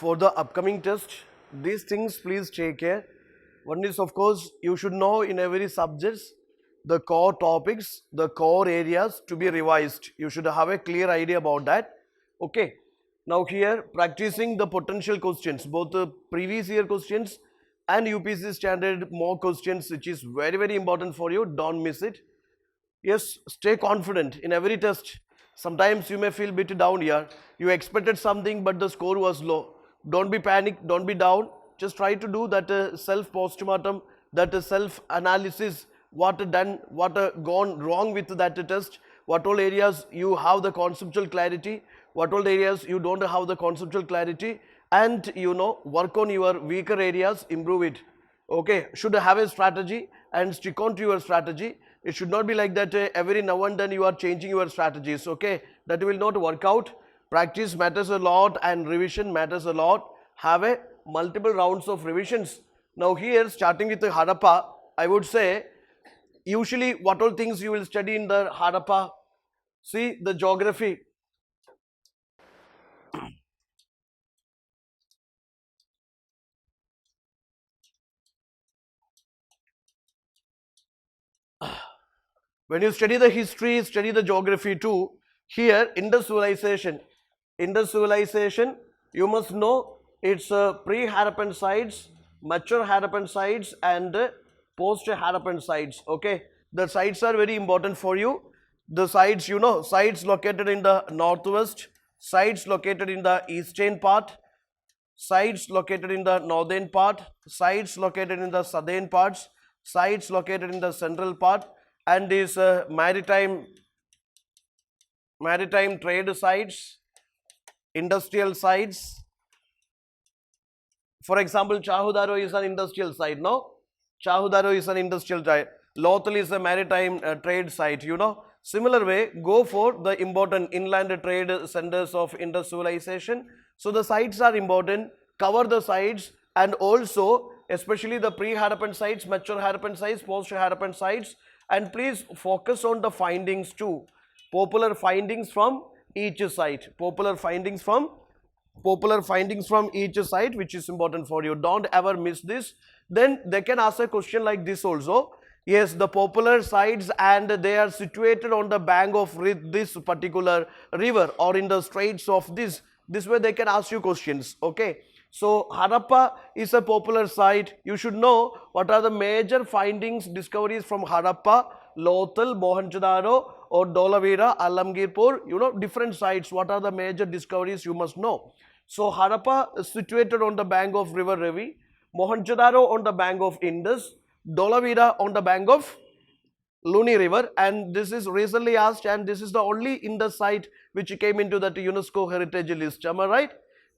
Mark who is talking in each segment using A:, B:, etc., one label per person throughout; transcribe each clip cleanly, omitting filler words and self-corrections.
A: for the upcoming test, these things please take care. One is, of course, you should know in every subjects the core topics, the core areas to be revised. You should have a clear idea about that. Okay. Now here, practicing the potential questions, both the previous year questions and UPSC standard mock questions, which is very, very important for you. Don't miss it. Yes, stay confident in every test. Sometimes you may feel bit down here. You expected something, but the score was low. Don't be panic, don't be down. Just try to do that self-postmortem, that self-analysis, what done, what gone wrong with that test, what all areas you have the conceptual clarity, what all areas you don't have the conceptual clarity, and work on your weaker areas, improve it. Okay, should have a strategy and stick on to your strategy. It should not be like that every now and then you are changing your strategies. Okay, that will not work out. Practice matters a lot and revision matters a lot. Have a multiple rounds of revisions. Now here, starting with the Harappa, I would say usually what all things you will study in the Harappa. See the geography. When you study the history, study the geography too. Here, Indus civilization, you must know it's pre-Harappan sites, mature Harappan sites, and post-Harappan sites. Okay, the sites are very important for you. The sites, sites located in the northwest, sites located in the eastern part, sites located in the northern part, sites located in the southern parts, sites located in the central part, and these maritime trade sites, industrial sites. For example, Chahudaro is an industrial site, no? Chahudaro is an industrial site. Lothal is a maritime trade site, Similar way, go for the important inland trade centers of Indus civilization. So the sites are important, cover the sites, and also especially the pre-Harappan sites, mature Harappan sites, post-Harappan sites, and please focus on the findings too. Popular findings from each site. Popular findings from each site, which is important for you. Don't ever miss this. Then they can ask a question like this also. Yes, the popular sites and they are situated on the bank of this particular river or in the straits of this. This way they can ask you questions. Okay. So Harappa is a popular site. You should know what are the major findings, discoveries from Harappa, Lothal, Mohenjo-daro, or Dholavira, Alamgirpur, different sites. What are the major discoveries you must know. So Harappa is situated on the bank of river Ravi, Mohenjo-daro on the bank of Indus, Dholavira on the bank of Luni River, and this is recently asked, and this is the only Indus site which came into that UNESCO heritage list. Am I right?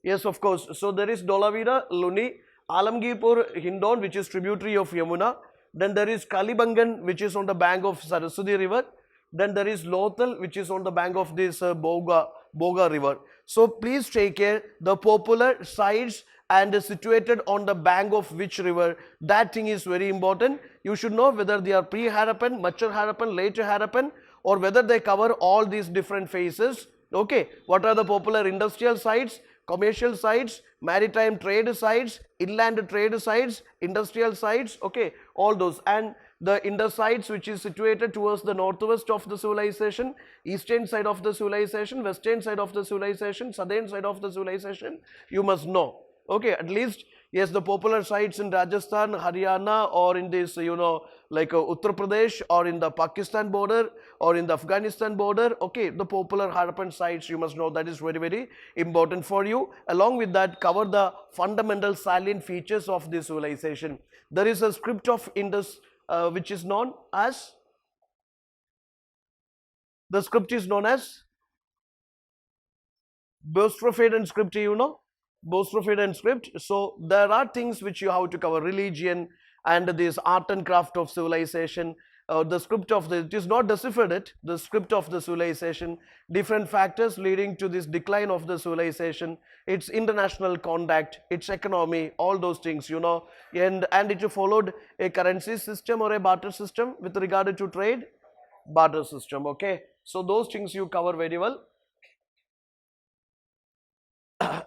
A: Yes, of course. So there is Dholavira, Luni, Alamgirpur, Hindon, which is tributary of Yamuna. Then there is Kalibangan, which is on the bank of Saraswati River. Then there is Lothal, which is on the bank of this Boga River. So please take care, the popular sites and situated on the bank of which river, that thing is very important. You should know whether they are pre-Harappan, mature Harappan, later Harappan, or whether they cover all these different phases. Okay, what are the popular industrial sites, commercial sites, maritime trade sites, inland trade sites, industrial sites, okay, all those. And the Indus sites which is situated towards the northwest of the civilization, eastern side of the civilization, western side of the civilization, southern side of the civilization, you must know. Okay, at least, yes, the popular sites in Rajasthan, Haryana, or in this, like Uttar Pradesh, or in the Pakistan border, or in the Afghanistan border, okay, the popular Harappan sites, you must know, that is very, very important for you. Along with that, cover the fundamental salient features of this civilization. There is a script of Indus which is known as, the script is known as Boustrophedon script, Boustrophedon script. So there are things which you have to cover, religion and this art and craft of civilization, the script of it is not deciphered, the script of the civilization, different factors leading to this decline of the civilization, its international conduct, its economy, all those things, and it followed a currency system or a barter system with regard to trade, barter system, okay. So those things you cover very well.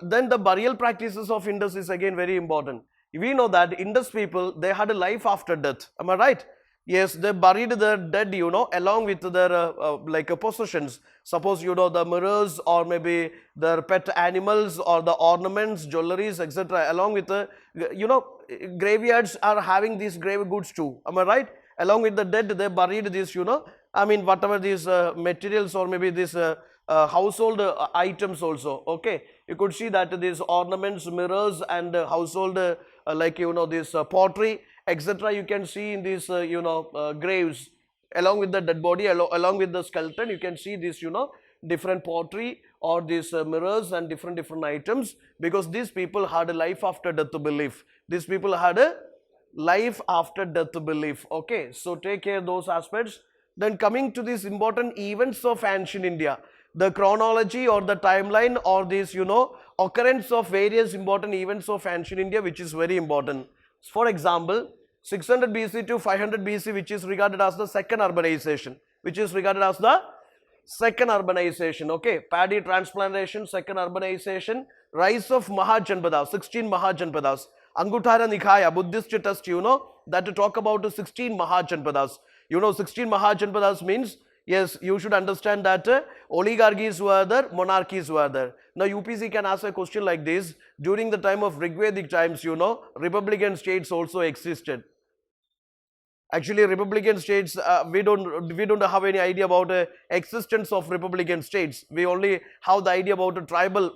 A: then the burial practices of Indus is again very important. We know that Indus people, they had a life after death. Am I right? Yes, they buried their dead, along with their possessions. Suppose, the mirrors or maybe their pet animals or the ornaments, jewelries, etc. Along with the, graveyards are having these grave goods too. Am I right? Along with the dead, they buried this, whatever these materials or maybe these household items also. Okay, you could see that these ornaments, mirrors, and household this pottery, etc. You can see in these graves along with the dead body, along with the skeleton. You can see this different pottery or these mirrors and different items, because these people had a life after death belief. These people had a life after death belief. Okay, so take care of those aspects. Then coming to these important events of ancient India, the chronology or the timeline or this occurrence of various important events of ancient India, which is very important. For example, 600 BC to 500 BC, which is regarded as the second urbanization, okay, paddy transplantation, second urbanization, rise of Mahajanpadas, 16 Mahajanpadas, Anguttara Nikaya, Buddhist text, that talk about 16 Mahajanpadas. 16 Mahajanpadas means, yes, you should understand that oligarchies were there, monarchies were there. Now, UPSC can ask a question like this: during the time of Rigvedic times, republican states also existed. Actually, republican states, we don't have any idea about existence of republican states. We only have the idea about tribal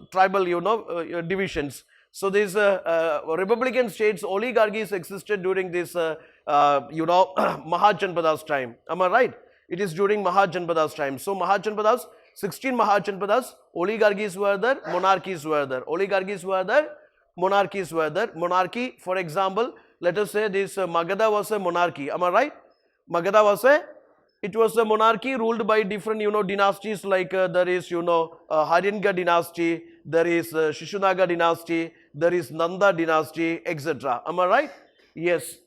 A: divisions. So these republican states, oligarchies existed during this Mahajanpadas time. Am I right? It is during Mahajanpadas time. So Mahajanpadas, 16 Mahajanpadas, oligarchies were there, monarchies were there. Oligarchies were there, monarchies were there. Monarchy, for example, let us say this Magadha was a monarchy. Am I right? Magadha was a monarchy ruled by different dynasties, like there is Haringa dynasty, there is Shishunaga dynasty, there is Nanda dynasty, etc. Am I right? Yes.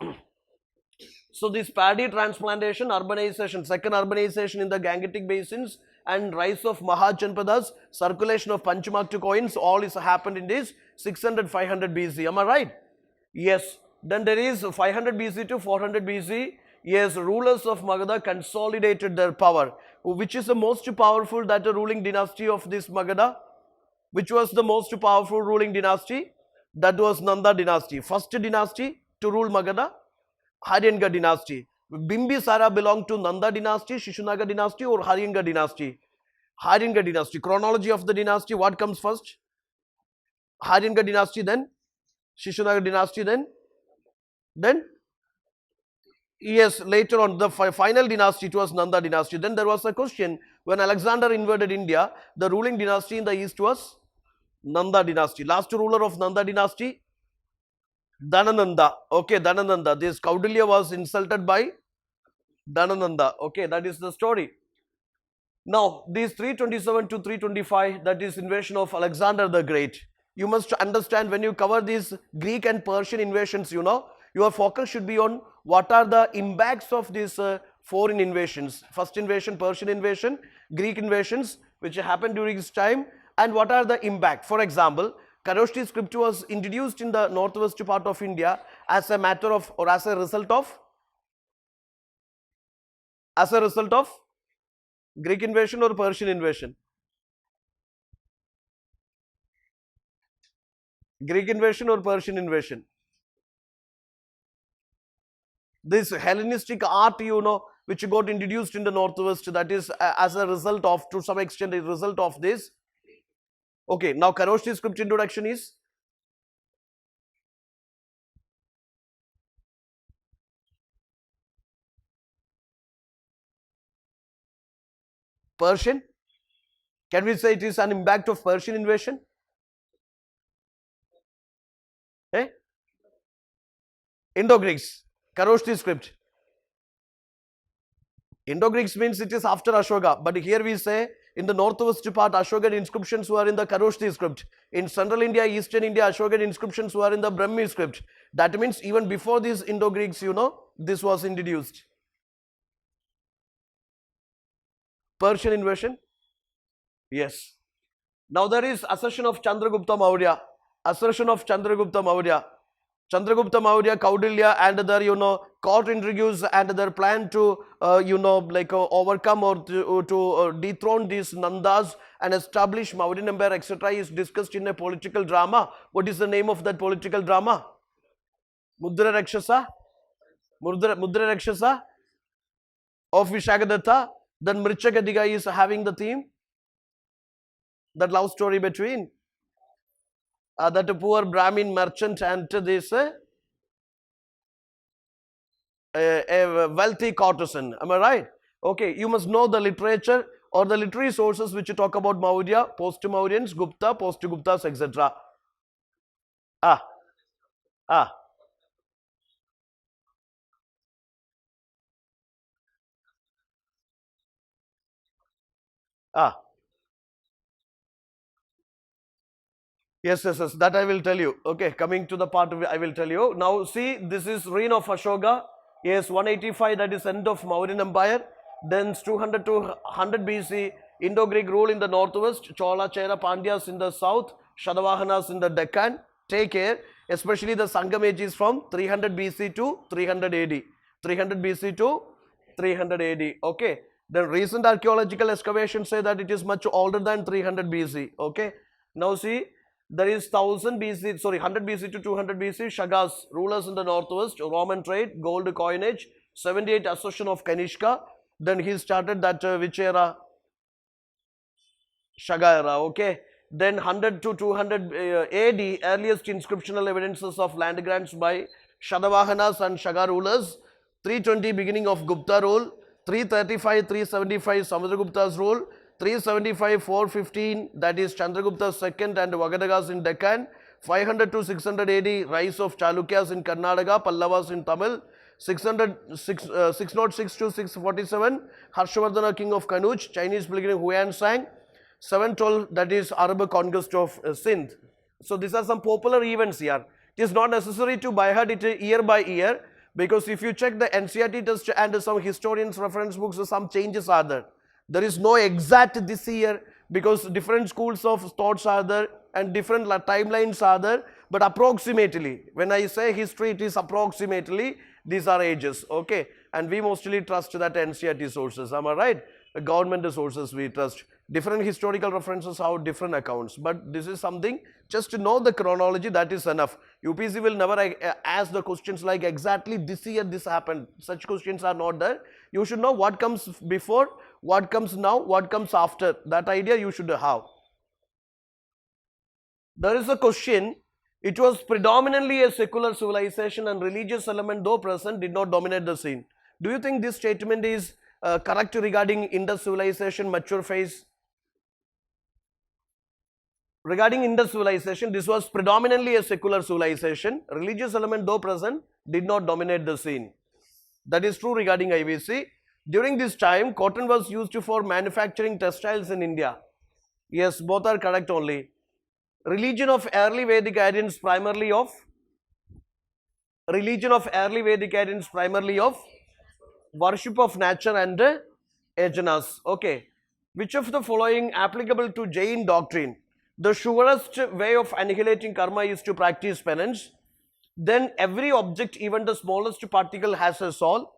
A: So this paddy transplantation, urbanization, second urbanization in the Gangetic basins, and rise of Mahajanpadas, circulation of Panchamaktu coins, all is happened in this 600-500 BC. Am I right? Yes. Then there is 500 BC to 400 BC. Yes, rulers of Magadha consolidated their power. Which is the most powerful ruling dynasty of this Magadha? Which was the most powerful ruling dynasty? That was Nanda dynasty. First dynasty to rule Magadha, Haringa dynasty. Bimbisara belonged to Nanda dynasty, Shishunaga dynasty, or Haringa dynasty? Haringa dynasty. Chronology of the dynasty, what comes first? Haringa dynasty, then Shishunaga dynasty, then yes, later on the final dynasty, it was Nanda dynasty. Then there was a question, when Alexander invaded India, the ruling dynasty in the east was Nanda dynasty. Last ruler of Nanda dynasty, Dhanananda. Okay, Dhanananda. This Kaudilya was insulted by Dhanananda. Okay, that is the story. Now, these 327 to 325, that is invasion of Alexander the Great. You must understand, when you cover these Greek and Persian invasions, your focus should be on what are the impacts of these foreign invasions. First invasion, Persian invasion, Greek invasions, which happened during this time, and what are the impact. For example, Kharosthi script was introduced in the northwest part of India as a matter of, or as a result of Greek invasion or Persian invasion? Greek invasion or Persian invasion? This Hellenistic art, which got introduced in the northwest, that is as a result of, to some extent, a result of this. Okay, now Kharosthi script introduction is Persian. Can we say it is an impact of Persian invasion? Eh? Indo-Greeks, Kharosthi script. Indo-Greeks means it is after Ashoka, but here we say in the northwest part, Ashokan inscriptions were in the Kharosthi script. In central India, eastern India, Ashokan inscriptions were in the Brahmi script. That means even before these Indo-Greeks, this was introduced. Persian invasion? Yes. Now there is assertion of Chandragupta Maurya. Assertion of Chandragupta Maurya. Chandragupta Maurya, Kaudilya, and their court intrigues and their plan to overcome or to dethrone these Nandas and establish Mauryan Empire, etc. is discussed in a political drama. What is the name of that political drama? Mudra Rakshasa. Mudra Rakshasa of Vishakadatta. Then Mrichakadiga is having the theme, that love story between that poor Brahmin merchant and this a wealthy courtesan. Am I right? Okay, you must know the literature or the literary sources which talk about Maurya, post-Mauryans, Gupta, post-Guptas, etc. Ah, ah, ah. Yes, yes, yes. That I will tell you. Okay, coming to the part of I will tell you. Now, see, this is reign of Ashoka. Yes, 185. That is end of Mauryan Empire. Then 200 to 100 BC. Indo-Greek rule in the northwest. Chola, Chera, Pandyas in the south. Shadavahanas in the Deccan. Take care. Especially the Sangam age is from 300 BC to 300 AD. 300 BC to 300 AD. Okay. The recent archaeological excavations say that it is much older than 300 BC. Okay. Now see, there is 1000 BC, sorry, 100 BC to 200 BC, Shagas, rulers in the northwest, Roman trade, gold coinage, 78 assertion of Kanishka. Then he started that which era? Shaga era, okay. Then 100 to 200 AD, earliest inscriptional evidences of land grants by Shadavahanas and Shaga rulers. 320 beginning of Gupta rule. 335, 375 Samudragupta's rule. 375, 415 that is Chandragupta's second and Vagadagas in Deccan. 500 to 600 AD rise of Chalukyas in Karnataka, Pallavas in Tamil. 606 to 647 Harshavardhana king of Kanuj, Chinese pilgrim Huan Sang. 712 that is Arab conquest of Sindh. So these are some popular events here. It is not necessary to by heart it year by year, because if you check the NCERT test and some historians reference books, some changes are there. There is no exact this year because different schools of thoughts are there and different timelines are there, but approximately, when I say history, it is approximately these are ages, okay? And we mostly trust that NCERT sources, am I right? The government sources we trust. Different historical references have different accounts, but this is something just to know the chronology, that is enough. UPSC will never ask the questions like exactly this year this happened. Such questions are not there. You should know what comes before, what comes now, what comes after. That idea you should have. There is a question. It was predominantly a secular civilization and religious element, though present, did not dominate the scene. Do you think this statement is correct regarding Indus civilization mature phase? Regarding Indus civilization, this was predominantly a secular civilization. Religious element, though present, did not dominate the scene. That is true regarding IVC. During this time, cotton was used for manufacturing textiles in India. Yes, both are correct only. Religion of early Vedic guidance primarily of worship of nature and ajanas. Okay. Which of the following applicable to Jain doctrine? The surest way of annihilating karma is to practice penance. Then every object, even the smallest particle, has a soul.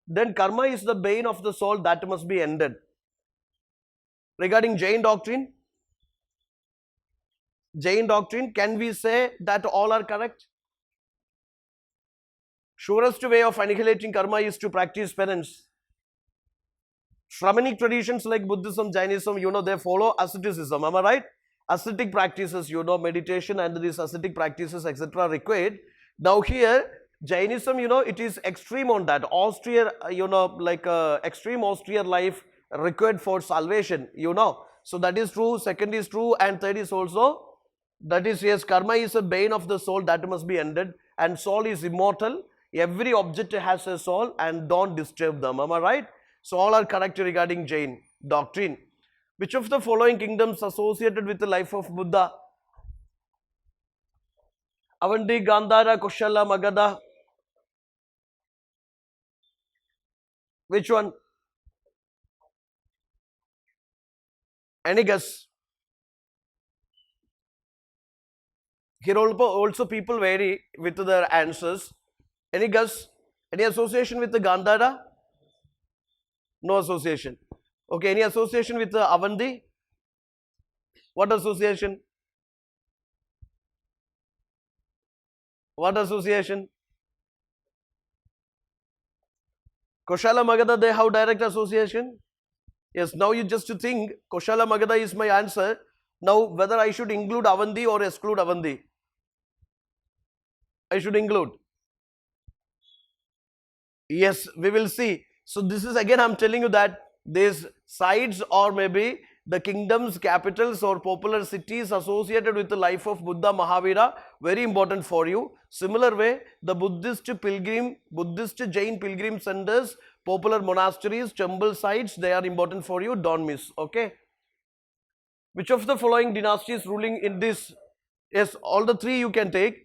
A: Then karma is the bane of the soul that must be ended. Regarding Jain doctrine, can we say that all are correct? Surest way of annihilating karma is to practice penance. Shramanic traditions like Buddhism, Jainism, they follow asceticism, am I right? Ascetic practices, meditation and these ascetic practices, etc. required. Now here, Jainism, it is extreme on that. Austere, extreme austere life required for salvation, So that is true, second is true, and third is also, that is, yes, karma is a bane of the soul that must be ended, and soul is immortal. Every object has a soul and don't disturb them, am I right? So all are correct regarding Jain doctrine. Which of the following kingdoms associated with the life of Buddha? Avanti, Gandhara, Kushala, Magadha. Which one? Any guess? Here also people vary with their answers. Any guess? Any association with the Gandhara? No association. Okay, any association with the Avanti? What association? What association? Koshala Magadha, they have direct association? Yes, now you just think Koshala Magadha is my answer. Now whether I should include Avanti or exclude Avanti? I should include. Yes, we will see. So this is again I'm telling you that these sites or maybe the kingdoms, capitals or popular cities associated with the life of Buddha Mahavira, very important for you. Similar way, the Buddhist Jain pilgrim centers, popular monasteries, temple sites, they are important for you, don't miss, okay? Which of the following dynasties ruling in this? Yes, all the three you can take.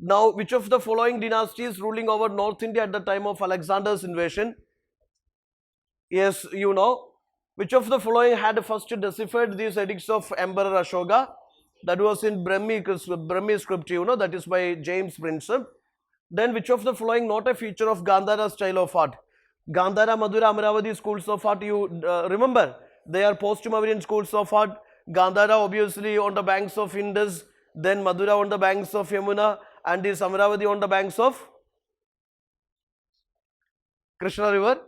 A: Now, which of the following dynasties ruling over North India at the time of Alexander's invasion? Yes, you know. Which of the following had first deciphered these edicts of Emperor Ashoka? That was in Brahmi script, you know, that is by James Prinsep. Then which of the following not a feature of Gandhara style of art? Gandhara, Madura, Amaravati schools of art, you remember? They are post-Mauryan schools of art. Gandhara obviously on the banks of Indus, then Madura on the banks of Yamuna, and this Amaravati on the banks of Krishna river.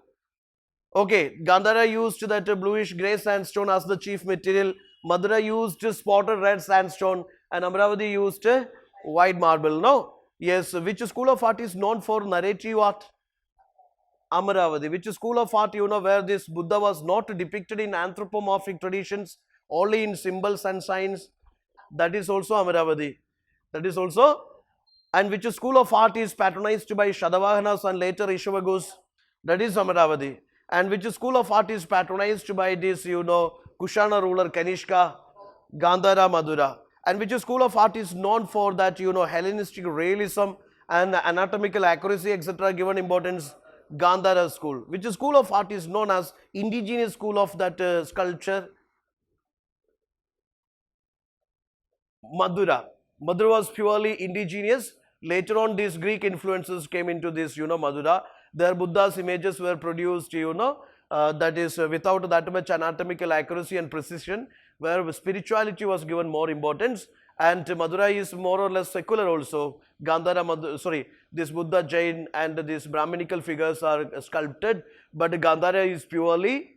A: Okay, Gandhara used that bluish grey sandstone as the chief material. Madura used spotted red sandstone, and Amaravati used white marble. No? Yes, which school of art is known for narrative art? Amaravati. Which school of art, you know, where this Buddha was not depicted in anthropomorphic traditions, only in symbols and signs? That is also Amaravati. That is also. And which school of art is patronized by Shadavahanas and later Ishavagus? That is Amaravati. And which school of art is patronized by this, you know, Kushana ruler Kanishka? Gandhara, Madura. And which school of art is known for that, you know, Hellenistic realism and anatomical accuracy, etc. given importance? Gandhara school. Which school of art is known as indigenous school of that sculpture? Madura. Madura was purely indigenous. Later on, these Greek influences came into this, you know, Madura. Their Buddha's images were produced, you know, that is without that much anatomical accuracy and precision, where spirituality was given more importance. And Madura is more or less secular also. Gandhara, this Buddha, Jain and these Brahminical figures are sculpted, but Gandhara is purely,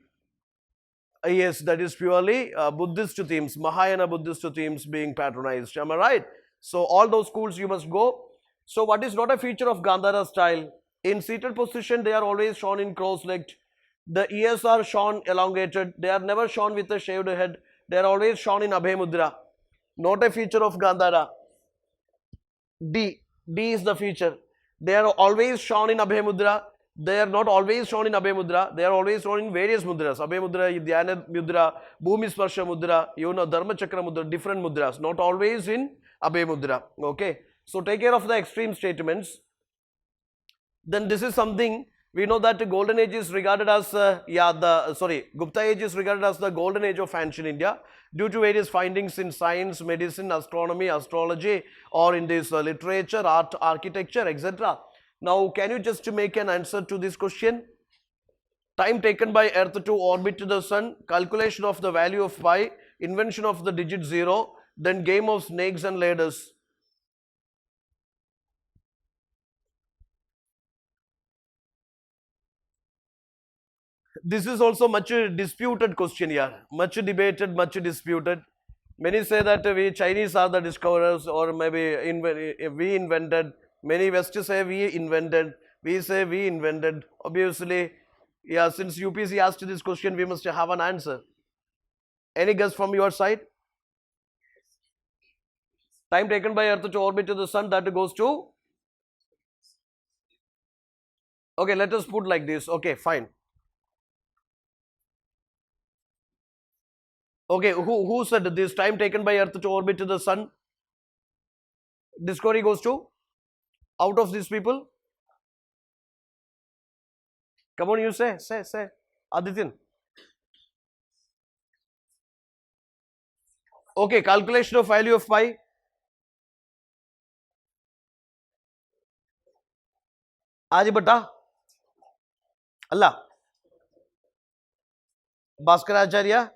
A: yes, that is purely Buddhist themes, Mahayana Buddhist themes being patronized. Am I right? So all those schools you must go. So what is not a feature of Gandhara style? In seated position, they are always shown in cross-legged. The ears are shown elongated. They are never shown with a shaved head. They are always shown in Abhay Mudra. Not a feature of Gandhara. D. D is the feature. They are always shown in Abhay Mudra. They are not always shown in Abhay Mudra. They are always shown in various mudras. Abhay Mudra, Dhyana Mudra, Bhumi Sparsha Mudra, you know, Dharma Chakra Mudra, different mudras. Not always in Abhay Mudra. Okay. So take care of the extreme statements. Then this is something we know that the golden age is regarded as Gupta age is regarded as the golden age of ancient India due to various findings in science, medicine, astronomy, astrology, or in this literature, art, architecture, etc. Now, can you just make an answer to this question? Time taken by Earth to orbit the Sun, calculation of the value of pi, invention of the digit 0, then game of snakes and ladders. This is also much disputed question here, much debated, much disputed. Many say that we Chinese are the discoverers, or maybe we invented. Many West say we invented. We say we invented. Obviously, yeah, since UPSC asked this question, we must have an answer. Any guess from your side? Time taken by Earth to orbit to the Sun, that goes to? Okay, let us put like this. Okay, fine. Okay, who said this time taken by Earth to orbit to the Sun? Discovery goes to? Out of these people? Come on, you say. Adityan. Okay, calculation of value of pi. Aryabhatta? Allah. Bhaskaracharya?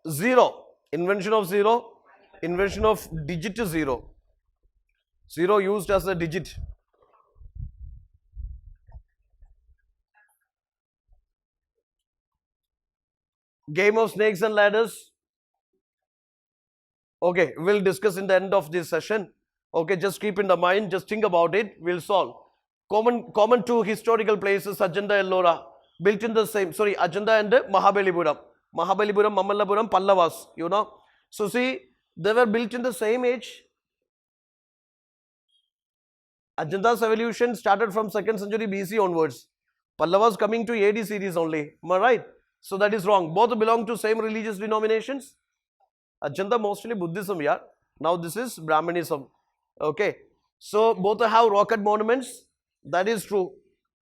A: Zero. Invention of zero. Invention of digit zero. Zero used as a digit. Game of snakes and ladders. Okay, we'll discuss in the end of this session. Okay, just keep in the mind, just think about it, we'll solve. Common two historical places, Ajanta and Ellora, built in the same, sorry, Ajanta and Mahabalipuram. Mahabalipuram, Mamallapuram, Pallavas, you know. So see, they were built in the same age. Ajanta's evolution started from 2nd century BC onwards. Pallavas coming to AD series only. Am I right? So that is wrong. Both belong to same religious denominations. Ajanta mostly Buddhism, yeah. Now this is Brahmanism. Okay. So both have rock cut monuments. That is true.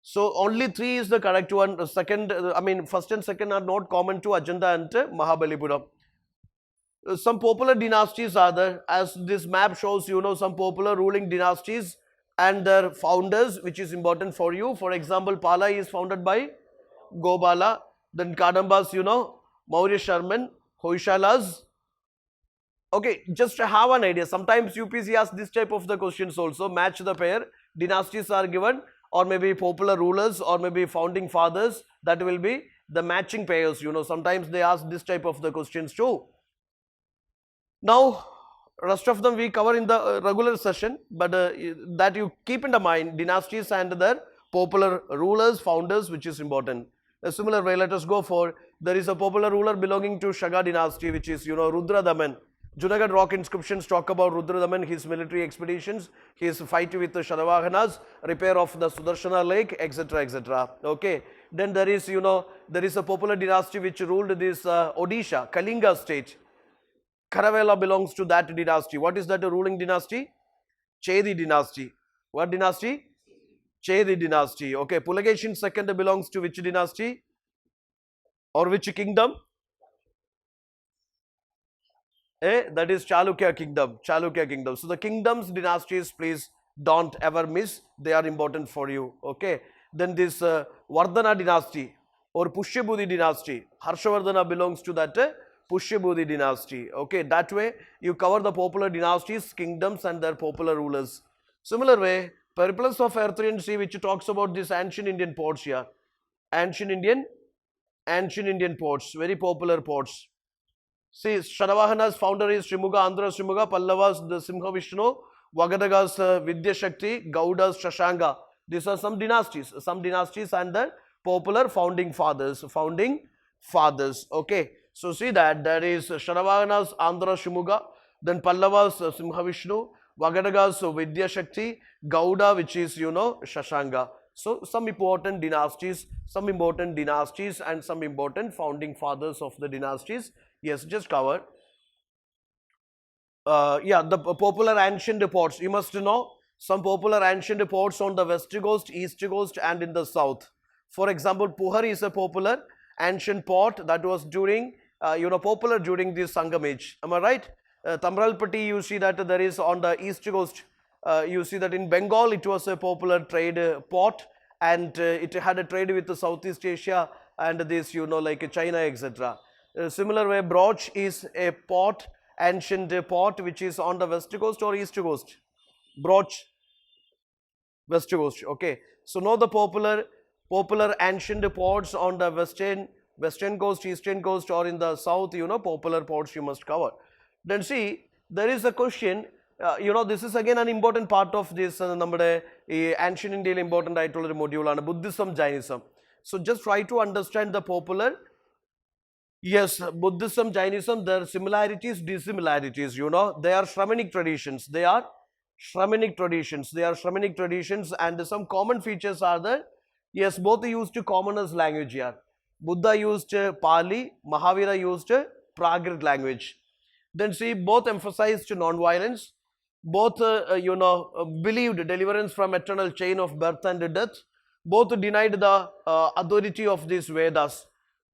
A: So only 3 is the correct one. Second, first and second are not common to Ajanta and Mahabalipuram. Some popular dynasties are there. As this map shows, you know, some popular ruling dynasties and their founders, which is important for you. For example, Pala is founded by Gobala. Then Kadambas, you know, Maurya Sharman, Hoysalas. Okay, just to have an idea. Sometimes UPSC asks this type of the questions also. Match the pair. Dynasties are given, or maybe popular rulers, or maybe founding fathers. That will be the matching pairs. You know, sometimes they ask this type of the questions too. Now, rest of them we cover in the regular session, but that you keep in the mind, dynasties and their popular rulers, founders, which is important. A similar way, let us go for, there is a popular ruler belonging to Shaga dynasty, which is, you know, Rudradaman. Junagadh rock inscriptions talk about Rudradaman, his military expeditions, his fight with the Shalavahanas, repair of the Sudarshana lake, etc., etc. Okay. Then there is, you know, there is a popular dynasty which ruled this Odisha, Kalinga state. Kharavela belongs to that dynasty. What is that ruling dynasty? Chedi dynasty. What dynasty? Chedi dynasty. Okay. Pulageshin second belongs to which dynasty? Or which kingdom? That is Chalukya kingdom. Chalukya kingdom. So the kingdoms, dynasties, please don't ever miss. They are important for you. Okay. Then this Vardhana dynasty or Pushyabudhi dynasty. Harshavardhana belongs to that Pushyabudhi dynasty. Okay. That way you cover the popular dynasties, kingdoms and their popular rulers. Similar way, Periplus of Erythraean Sea, which talks about this ancient Indian ports here. Ancient Indian ports. Very popular ports. See, Shalavahanas founder is Shrimuga, Andhra Shrimuga, Pallavas, the Simha Vishnu, Vagadagas, Vidya Shakti, Gaudas, Shashanga. These are some dynasties and the popular founding fathers. Okay. So see that there is Shalavahanas, Andhra Shrimuga, then Pallavas, Simha Vishnu, Vagadagas, Vidya Shakti, Gauda, which is, you know, Shashanga. So some important dynasties and some important founding fathers of the dynasties. Yes, just cover. The popular ancient ports. You must know some popular ancient ports on the west coast, east coast and in the south. For example, Puhar is a popular ancient port that was during, popular during the Sangam age. Am I right? Tamralpatti, you see that there is on the east coast. You see that in Bengal it was a popular trade port and it had a trade with the Southeast Asia and this, you know, like China, etc. Similar way, Broch is a port, ancient port which is on the west coast or east coast? Broch, west coast. Okay. So now the popular ancient ports on the western coast, eastern coast or in the south, you know, popular ports you must cover. Then see, there is a question, this is again an important part of this ancient India important module on Buddhism, Jainism. So just try to understand the popular. Yes, Buddhism, Jainism, their similarities, dissimilarities, you know, they are Shramanic traditions. And some common features are there. Yes, both used commoners language here. Buddha used Pali, Mahavira used Prakrit language. Then see, both emphasized non-violence. both believed deliverance from eternal chain of birth and death. Both denied the authority of these Vedas.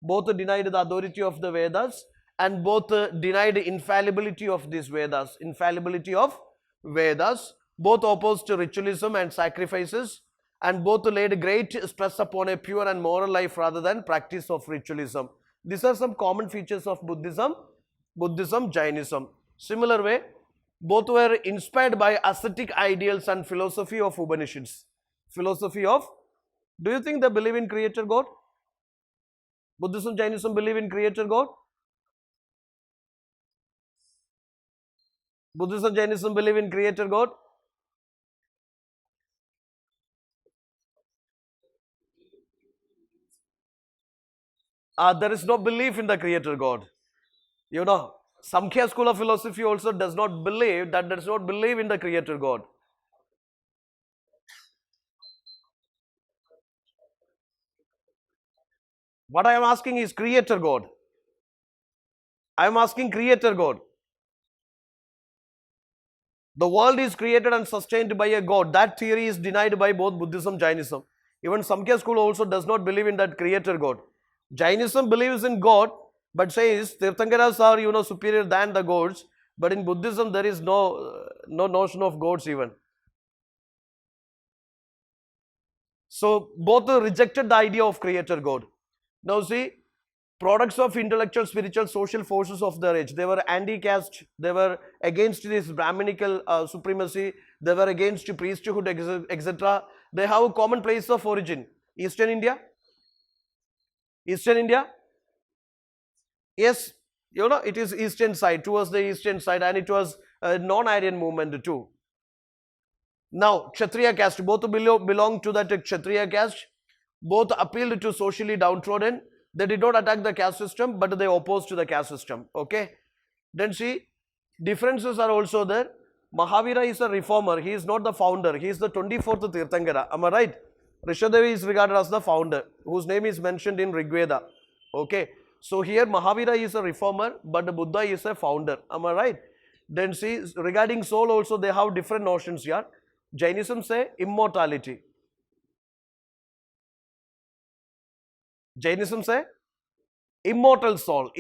A: Both denied the authority of the Vedas, and both denied infallibility of these Vedas. Infallibility of Vedas. Both opposed to ritualism and sacrifices, and both laid great stress upon a pure and moral life rather than practice of ritualism. These are some common features of Buddhism, Jainism. Similar way, both were inspired by ascetic ideals and philosophy of Upanishads. Philosophy of, do you think they believe in creator God? Buddhism, Jainism believe in creator God? Buddhism, Jainism believe in creator God? There is no belief in the creator God. You know, Samkhya school of philosophy also does not believe in the creator God. What I am asking is creator God. I am asking creator God. The world is created and sustained by a God. That theory is denied by both Buddhism, Jainism. Even Samkhya school also does not believe in that creator God. Jainism believes in God, but says Tirthankaras are superior than the gods. But in Buddhism there is no notion of gods even. So both rejected the idea of creator God. Now see, products of intellectual, spiritual, social forces of their age. They were anti-caste, they were against this Brahminical supremacy, they were against priesthood, etc. They have a common place of origin. Eastern India? Eastern India? Yes, it is eastern side, towards the eastern side, and it was a non-Aryan movement too. Now, Kshatriya caste, both belong to that Kshatriya caste, both appealed to socially downtrodden. They did not attack the caste system, but they opposed to the caste system. Okay. Then see, differences are also there. Mahavira is a reformer. He is not the founder. He is the 24th Tirthankara. Am I right? Rishadevi is regarded as the founder, whose name is mentioned in Rigveda. Okay. So here Mahavira is a reformer, but Buddha is a founder. Am I right? Then see, regarding soul also they have different notions here. Jainism say immortality. Jainism say immortal soul,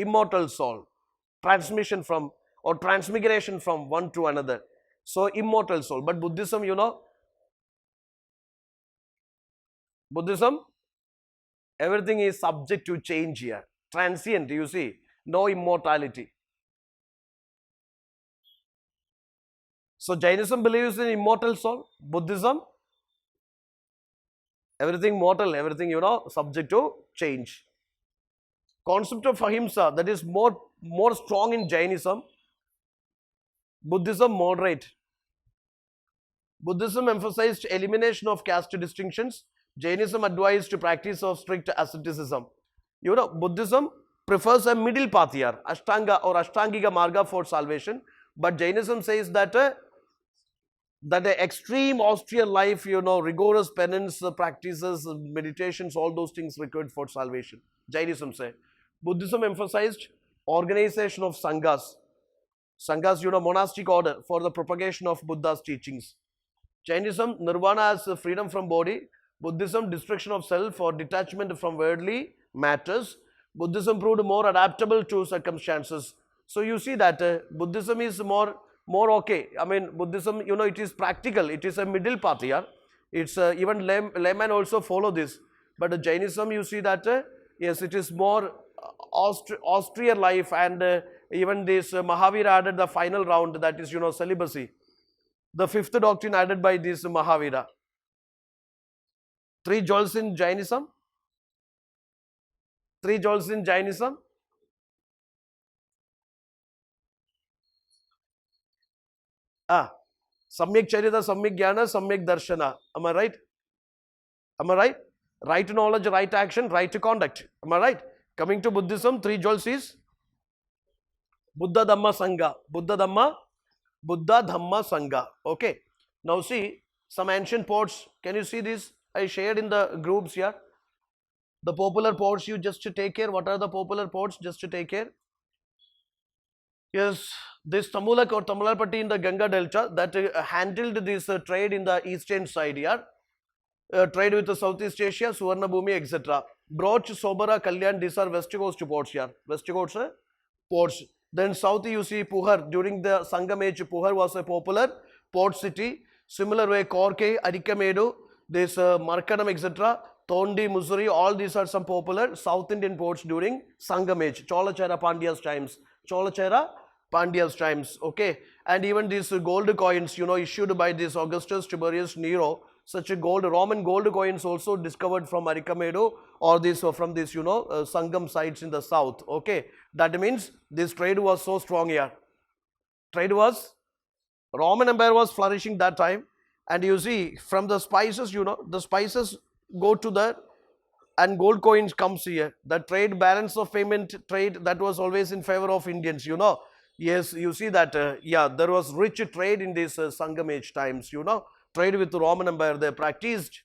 A: transmission from or transmigration from one to another. So immortal soul. But Buddhism, Buddhism, everything is subject to change here. Transient, you see, no immortality. So Jainism believes in immortal soul. Buddhism, everything mortal, everything, subject to change. Concept of ahimsa, that is more strong in Jainism. Buddhism, moderate. Buddhism emphasized elimination of caste distinctions. Jainism advised to practice of strict asceticism. Buddhism prefers a middle path here, Ashtanga or Ashtangiga Marga for salvation. But Jainism says that the extreme austere life, rigorous penance practices, meditations, all those things required for salvation. Jainism say. Buddhism emphasized organization of sanghas. Sanghas, monastic order for the propagation of Buddha's teachings. Jainism, nirvana as freedom from body. Buddhism, destruction of self or detachment from worldly matters. Buddhism proved more adaptable to circumstances. So you see that Buddhism is more okay. I mean, Buddhism, it is practical. It is a middle path here. It's even laymen also follow this. But Jainism, you see that yes, it is more austere life, and even this Mahavira added the final round, that is celibacy. The fifth doctrine added by this Mahavira. 3 jewels in Jainism. 3 jewels in Jainism. Samyak Charita, Samyak Jnana, Samyak Darshana. Am I right? Am I right? Right knowledge, right action, right to conduct. Am I right? Coming to Buddhism, 3 jewels is Buddha Dhamma Sangha. Buddha Dhamma Sangha. Okay. Now see, some ancient poets. Can you see this? I shared in the groups here. The popular poets, you just to take care. What are the popular poets? Just to take care. Yes, this Tamulak or Tamalalpatti in the Ganga Delta that handled this trade in the eastern side here. Trade with the Southeast Asia, Suvarnabhumi, etc. Broch, Sobara, Kalyan, these are west coast ports here. West coast ports. Then south you see Puhar. During the Sangam age, Puhar was a popular port city. Similar way, Korke, Arikamedu, this Markanam, etc. Tondi, Mussoorie, all these are some popular South Indian ports during Sangam age. Cholachera Pandya's times. Cholachera Pandya's times. Okay. And even these gold coins, issued by this Augustus Tiberius Nero. Such a Roman gold coins also discovered from Arikamedu or this from this, Sangam sites in the south. Okay. That means this trade was so strong here. Roman Empire was flourishing that time. And you see, from the spices, the spices go to the, and gold coins comes here. The trade, balance of payment trade, that was always in favor of Indians, Yes, you see that, there was rich trade in these Sangam age times, trade with the Roman Empire they practiced.